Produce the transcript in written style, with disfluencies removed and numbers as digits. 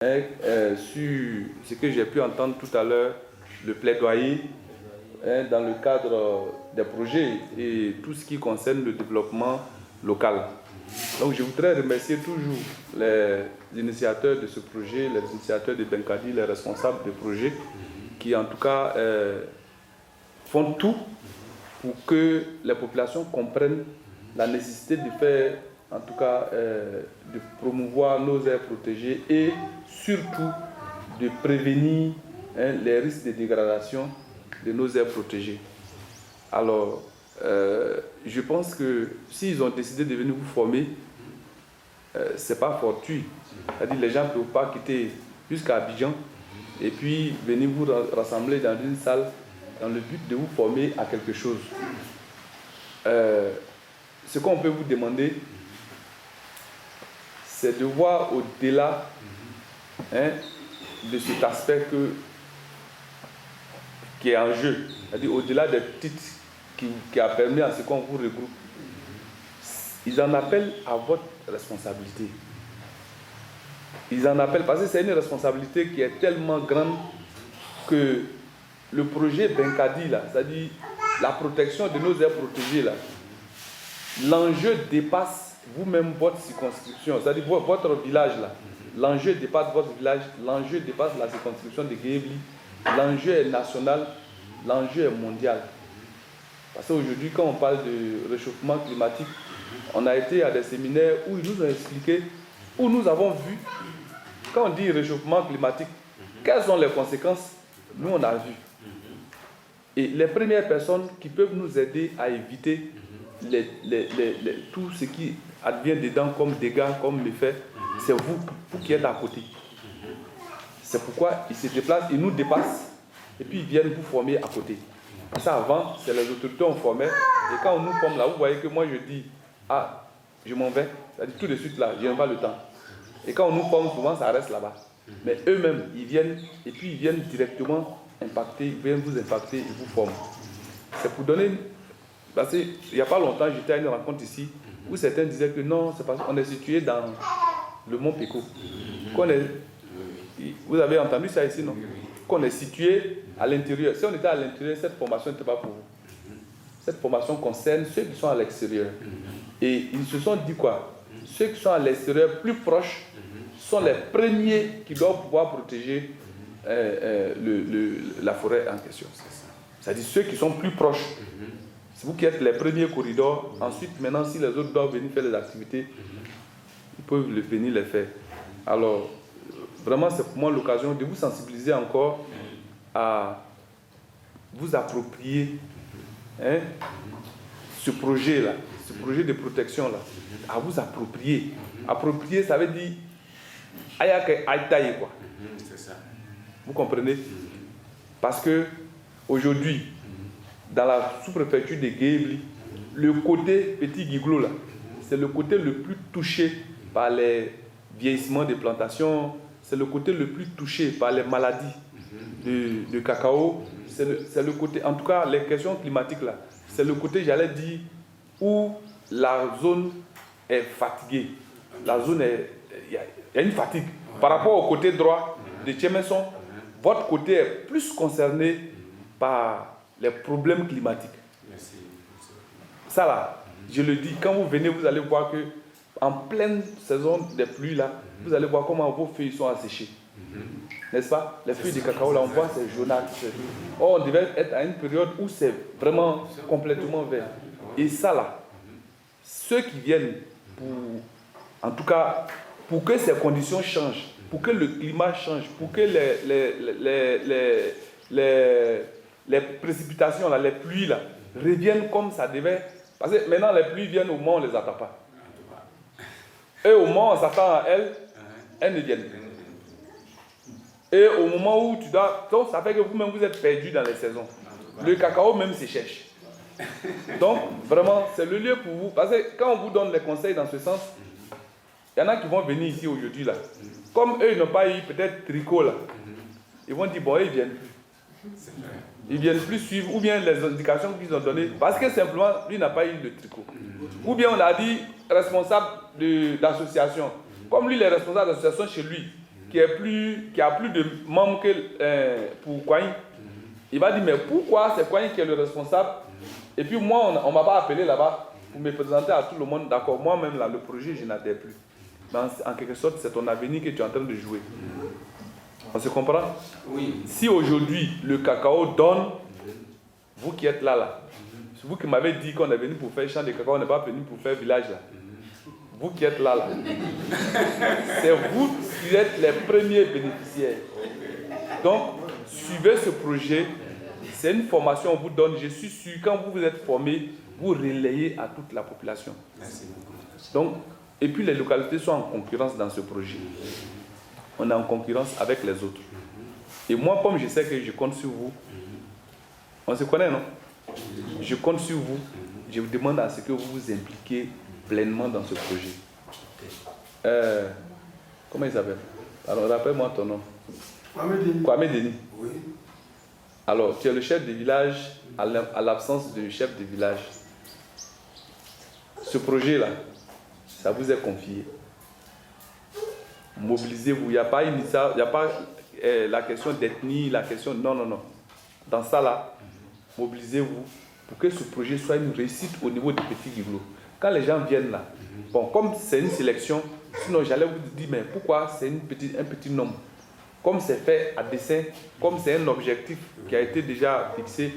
sur ce que j'ai pu entendre tout à l'heure, le plaidoyer dans le cadre des projets et tout ce qui concerne le développement local. Donc je voudrais remercier toujours les initiateurs de ce projet, les initiateurs de Benkadi, les responsables de projet, qui en tout cas font tout pour que les populations comprennent la nécessité de faire, en tout cas, de promouvoir nos aires protégées et surtout de prévenir les risques de dégradation de nos aires protégées. Alors, je pense que s'ils ont décidé de venir vous former, ce n'est pas fortuit. C'est-à-dire que les gens ne peuvent pas quitter jusqu'à Abidjan et puis venir vous rassembler dans une salle dans le but de vous former à quelque chose. Ce qu'on peut vous demander, c'est de voir au-delà de cet aspect qui est en jeu, c'est-à-dire au-delà des titres qui a permis à ce qu'on vous regroupe. Ils en appellent à votre responsabilité. Ils en appellent parce que c'est une responsabilité qui est tellement grande que le projet Benkadi, là, c'est-à-dire la protection de nos aires protégées, là, l'enjeu dépasse vous-même votre circonscription, c'est-à-dire votre village là. L'enjeu dépasse votre village, l'enjeu dépasse la circonscription de Guébli, l'enjeu est national, l'enjeu est mondial. Parce qu'aujourd'hui, quand on parle de réchauffement climatique, on a été à des séminaires où ils nous ont expliqué, où nous avons vu, quand on dit réchauffement climatique, quelles sont les conséquences, nous on a vu. Et les premières personnes qui peuvent nous aider à éviter tout ce qui advient dedans comme dégâts, comme méfaits, c'est vous qui êtes à côté. C'est pourquoi ils se déplacent, ils nous dépassent et puis ils viennent vous former à côté. Ça avant, c'est les autorités on formait et quand on nous forme là, vous voyez que moi je dis, ah, je m'en vais, c'est-à-dire tout de suite là, je n'ai pas le temps. Et quand on nous forme, souvent ça reste là-bas. Mais eux-mêmes, ils viennent et puis ils viennent directement impacter, ils viennent vous impacter et vous forment. C'est pour donner... Parce qu'il n'y a pas longtemps, j'étais à une rencontre ici où certains disaient que non, c'est parce qu'on est situé dans le mont Péco. Vous avez entendu ça ici, non? Qu'on est situé à l'intérieur. Si on était à l'intérieur, cette formation n'était pas pour vous. Cette formation concerne ceux qui sont à l'extérieur. Et ils se sont dit quoi? Ceux qui sont à l'extérieur, plus proches, sont les premiers qui doivent pouvoir protéger la forêt en question. C'est-à-dire ceux qui sont plus proches. C'est vous qui êtes les premiers corridors. Ensuite, maintenant, si les autres doivent venir faire les activités, ils peuvent venir les faire. Alors, vraiment, c'est pour moi l'occasion de vous sensibiliser encore à vous approprier ce projet-là, ce projet de protection-là, à vous approprier. Approprier, ça veut dire aïtaï, quoi. C'est ça. Vous comprenez? Parce que aujourd'hui, dans la sous-préfecture de Guébli, le côté Petit Guiglo, là, c'est le côté le plus touché par les vieillissements des plantations, c'est le côté le plus touché par les maladies de cacao, c'est le côté, en tout cas les questions climatiques là, c'est le côté, j'allais dire, où la zone est fatiguée. La zone est, il y a une fatigue. Par rapport au côté droit de Tchemeson, votre côté est plus concerné par les problèmes climatiques. Merci. Ça là, je le dis, quand vous venez, vous allez voir que en pleine saison des pluies là, vous allez voir comment vos feuilles sont asséchées. N'est-ce pas? Les feuilles de cacao là, on voit c'est jaunâtre. Or, on devait être à une période où c'est vraiment complètement vert. Et ça là, ceux qui viennent pour, en tout cas, pour que ces conditions changent, pour que le climat change, pour que les précipitations, là, les pluies là, reviennent comme ça devait. Parce que maintenant, les pluies viennent au moment où on ne les attend pas. Et au moment où on s'attend à elles, elles ne viennent plus. Et au moment où tu dois... Donc, ça fait que vous-même, vous êtes perdu dans les saisons. Le cacao même se cherche. Donc, vraiment, c'est le lieu pour vous. Parce que quand on vous donne les conseils dans ce sens, il y en a qui vont venir ici aujourd'hui, là. Comme eux, ils n'ont pas eu peut-être tricot, là. Ils vont dire, bon, ils viennent plus. Ils viennent plus suivre, ou bien les indications qu'ils ont données, parce que simplement, lui n'a pas eu de tricot. Ou bien on a dit responsable d'association. Comme lui, il est responsable d'association chez lui, qui a plus de membres que pour Kouaï, il va dire mais pourquoi c'est Kouaï qui est le responsable? Et puis moi, on ne m'a pas appelé là-bas pour me présenter à tout le monde. D'accord, moi-même là, le projet, je n'adhère plus. Mais en quelque sorte, c'est ton avenir que tu es en train de jouer. On se comprend? Oui. Si aujourd'hui, le cacao donne, vous qui êtes là, c'est vous qui m'avez dit qu'on est venu pour faire champ de cacao, on n'est pas venu pour faire village là. Vous qui êtes là, c'est vous qui êtes les premiers bénéficiaires. Donc, suivez ce projet. C'est une formation qu'on vous donne. Je suis sûr, quand vous vous êtes formé, vous relayez à toute la population. Merci beaucoup. Donc, et puis les localités sont en concurrence dans ce projet. On est en concurrence avec les autres. Et moi, comme je sais que je compte sur vous, on se connaît, non? Je compte sur vous. Je vous demande à ce que vous vous impliquiez pleinement dans ce projet. Comment il s'appelle? Alors, rappelle-moi ton nom. Kwame Denis. Oui. Alors, tu es le chef de village à l'absence du chef de village. Ce projet-là, ça vous est confié. Mobilisez-vous. Il n'y a pas la question d'ethnie, la question... Non. Dans ça, là, mobilisez-vous pour que ce projet soit une réussite au niveau des petits Guiglo. Quand les gens viennent là, bon, comme c'est une sélection, sinon j'allais vous dire, mais pourquoi c'est un petit nombre? Comme c'est fait à dessein, comme c'est un objectif qui a été déjà fixé,